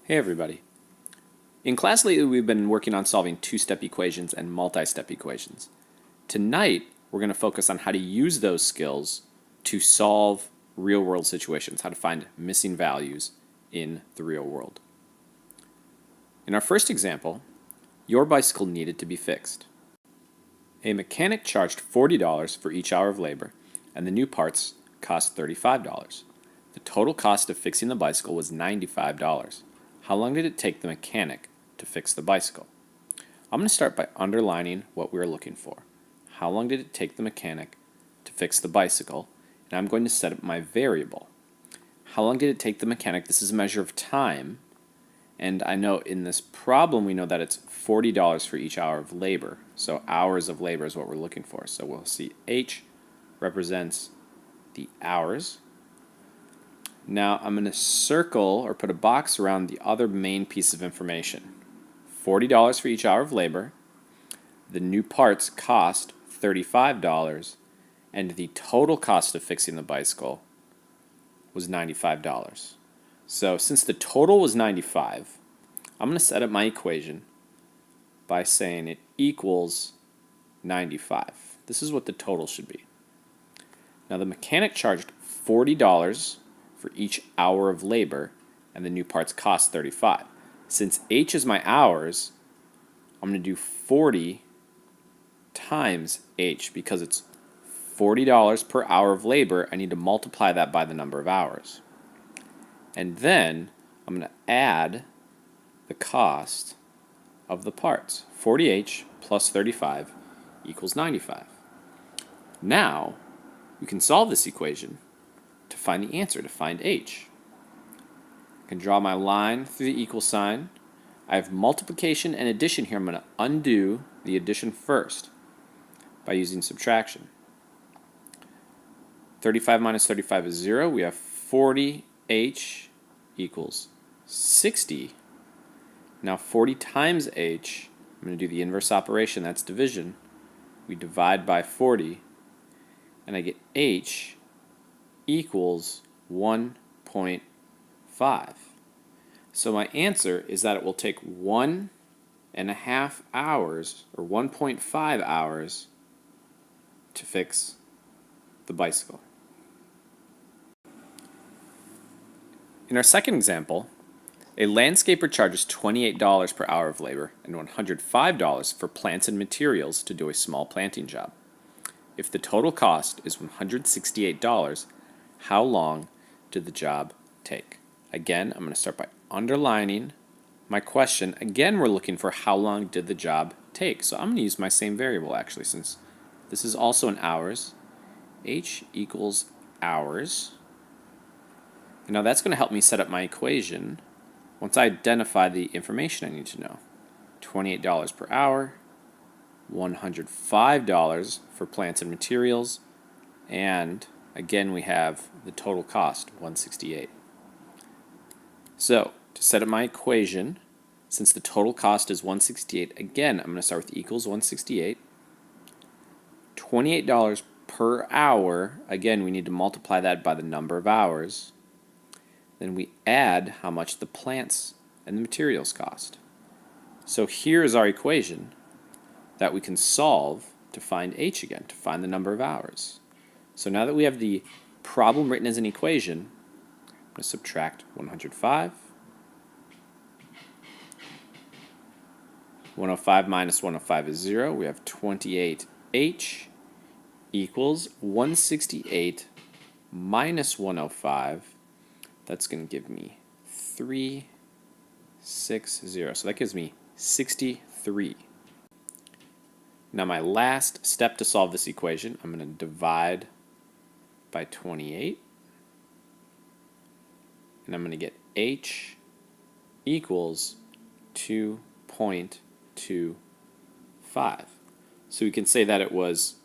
Hey everybody. In class lately we've been working on solving two-step equations and multi-step equations. Tonight we're going to focus on how to use those skills to solve real-world situations, how to find missing values in the real world. In our first example, your bicycle needed to be fixed. A mechanic charged $40 for each hour of labor, and the new parts cost $35. The total cost of fixing the bicycle was $95. How long did it take the mechanic to fix the bicycle? I'm going to start by underlining what we're looking for. How long did it take the mechanic to fix the bicycle? And I'm going to set up my variable. How long did it take the mechanic? This is a measure of time. And I know in this problem we know that it's $40 for each hour of labor. So hours of labor is what we're looking for. So we'll see H represents the hours. Now I'm going to circle or put a box around the other main piece of information. $40 for each hour of labor. The new parts cost $35, and the total cost of fixing the bicycle was $95. So since the total was $95, I'm going to set up my equation by saying it equals 95. This is what the total should be. Now the mechanic charged $40 for each hour of labor, and the new parts cost $35. Since H is my hours, I'm going to do 40 times H because it's $40 per hour of labor. I need to multiply that by the number of hours. And then I'm going to add the cost of the parts. 40H plus 35 equals 95. Now, we can solve this equation to find the answer, to find H. I can draw my line through the equal sign. I have multiplication and addition here. I'm going to undo the addition first by using subtraction. 35 minus 35 is 0. We have 40H equals 60. Now 40 times H, I'm going to do the inverse operation, that's division. We divide by 40, and I get H equals 1.5. So my answer is that it will take 1.5 hours, or 1.5 hours, to fix the bicycle. In our second example, a landscaper charges $28 per hour of labor and $105 for plants and materials to do a small planting job. If the total cost is $168, how long did the job take? Again, I'm going to start by underlining my question. Again, we're looking for how long did the job take. So I'm going to use my same variable actually, since this is also in hours. H equals hours. Now that's going to help me set up my equation once I identify the information I need to know. $28 per hour, $105 for plants and materials, and again we have the total cost, $168. So to set up my equation, since the total cost is $168, again I'm going to start with equals 168. $28 per hour, again we need to multiply that by the number of hours. Then we add how much the plants and the materials cost. So here's our equation that we can solve to find H again, to find the number of hours. So now that we have the problem written as an equation, I'm going to subtract 105. 105 minus 105 is 0. We have 28H equals 168 minus 105. That's going to give me 360. So that gives me 63. Now my last step to solve this equation, I'm going to divide by 28. And I'm going to get H equals 2.25. So we can say that it was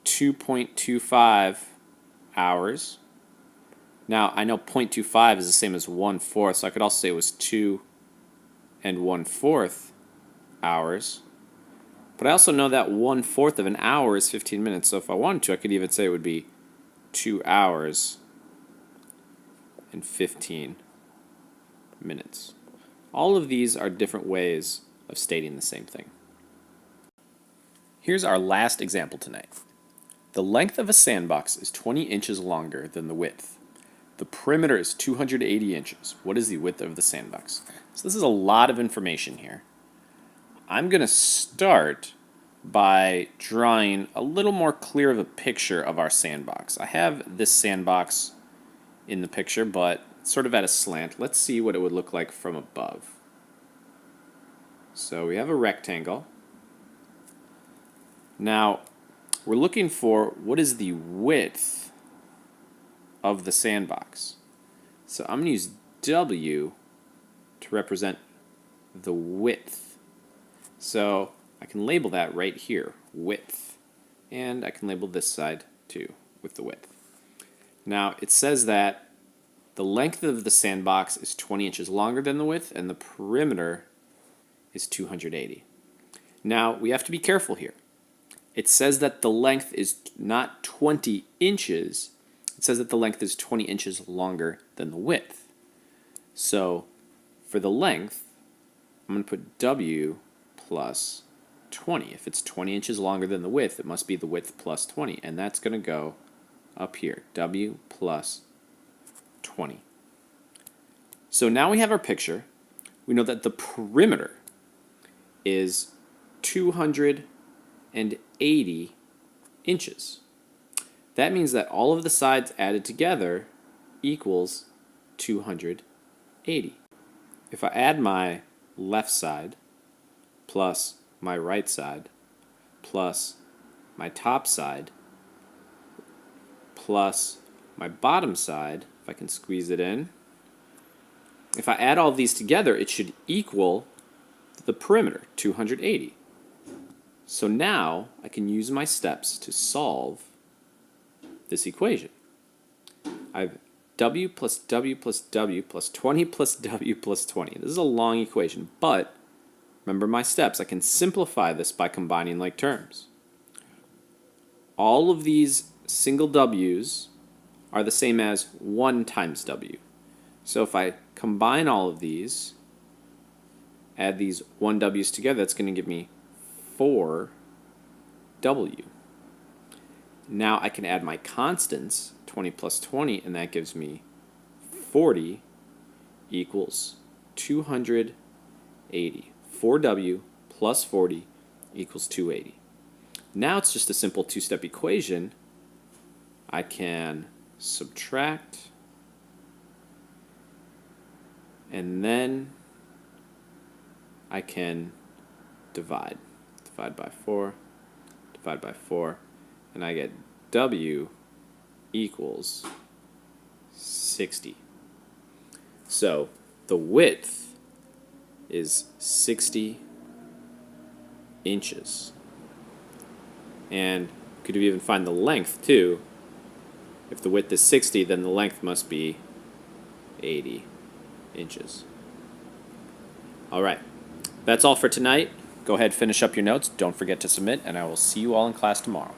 2.25 hours. Now, I know 0.25 is the same as 1/4, so I could also say it was 2 1/4 hours. But I also know that 1/4 of an hour is 15 minutes, so if I wanted to, I could even say it would be 2 hours and 15 minutes. All of these are different ways of stating the same thing. Here's our last example tonight. The length of a sandbox is 20 inches longer than the width. The perimeter is 280 inches. What is the width of the sandbox? So this is a lot of information here. I'm going to start by drawing a little more clear of a picture of our sandbox. I have this sandbox in the picture, but sort of at a slant. Let's see what it would look like from above. So we have a rectangle. Now, we're looking for what is the width of the sandbox. So I'm going to use W to represent the width. So I can label that right here, width. And I can label this side too with the width. Now it says that the length of the sandbox is 20 inches longer than the width and the perimeter is 280. Now we have to be careful here. It says that the length is not 20 inches. It says that the length is 20 inches longer than the width. So for the length, I'm going to put W plus 20. If it's 20 inches longer than the width, it must be the width plus 20. And that's going to go up here, W plus 20. So now we have our picture. We know that the perimeter is 280 inches. That means that all of the sides added together equals 280. If I add my left side plus my right side plus my top side plus my bottom side, if I can squeeze it in, if I add all of these together, it should equal the perimeter, 280. So now I can use my steps to solve this equation. I have W plus W plus W plus 20 plus W plus 20. This is a long equation, but remember my steps. I can simplify this by combining like terms. All of these single W's are the same as 1 times W. So if I combine all of these, add these 1 W's together, that's going to give me 4 W. Now I can add my constants, 20 plus 20, and that gives me 40 equals 280. 4W plus 40 equals 280. Now it's just a simple two-step equation. I can subtract, and then I can divide. Divide by 4, divide by 4, and I get W equals 60. So the width is 60 inches. And could you even find the length too? If the width is 60, then the length must be 80 inches. All right, that's all for tonight. Go ahead, finish up your notes. Don't forget to submit, and I will see you all in class tomorrow.